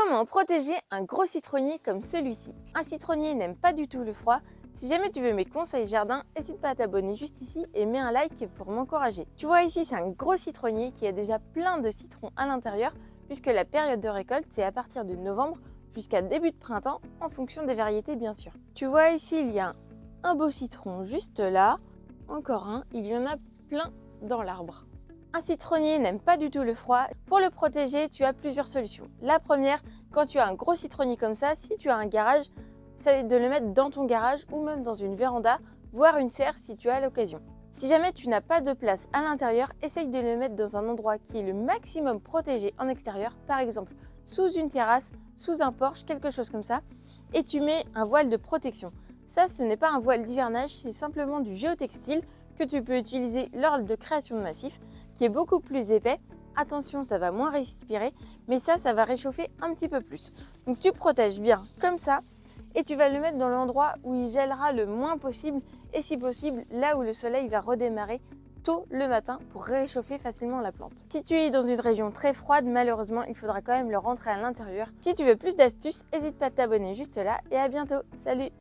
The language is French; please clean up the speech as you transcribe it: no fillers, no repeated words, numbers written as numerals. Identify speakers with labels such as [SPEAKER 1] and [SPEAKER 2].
[SPEAKER 1] Comment protéger un gros citronnier comme celui-ci? Un citronnier n'aime pas du tout le froid. Si jamais tu veux mes conseils jardin, n'hésite pas à t'abonner juste ici et mets un like pour m'encourager. Tu vois ici, c'est un gros citronnier qui a déjà plein de citrons à l'intérieur puisque la période de récolte, c'est à partir de novembre jusqu'à début de printemps en fonction des variétés bien sûr. Tu vois ici, il y a un beau citron juste là, encore un, il y en a plein dans l'arbre. Un citronnier n'aime pas du tout le froid. Pour le protéger, tu as plusieurs solutions. La première, quand tu as un gros citronnier comme ça, si tu as un garage, c'est de le mettre dans ton garage ou même dans une véranda, voire une serre si tu as l'occasion. Si jamais tu n'as pas de place à l'intérieur, essaye de le mettre dans un endroit qui est le maximum protégé en extérieur, par exemple sous une terrasse, sous un porche, quelque chose comme ça, et tu mets un voile de protection. Ça, ce n'est pas un voile d'hivernage, c'est simplement du géotextile que tu peux utiliser lors de création de massifs, qui est beaucoup plus épais. Attention, ça va moins respirer, mais ça va réchauffer un petit peu plus. Donc tu protèges bien comme ça et tu vas le mettre dans l'endroit où il gèlera le moins possible et si possible là où le soleil va redémarrer tôt le matin pour réchauffer facilement la plante. Si tu es dans une région très froide, malheureusement, il faudra quand même le rentrer à l'intérieur. Si tu veux plus d'astuces, n'hésite pas à t'abonner juste là et à bientôt. Salut!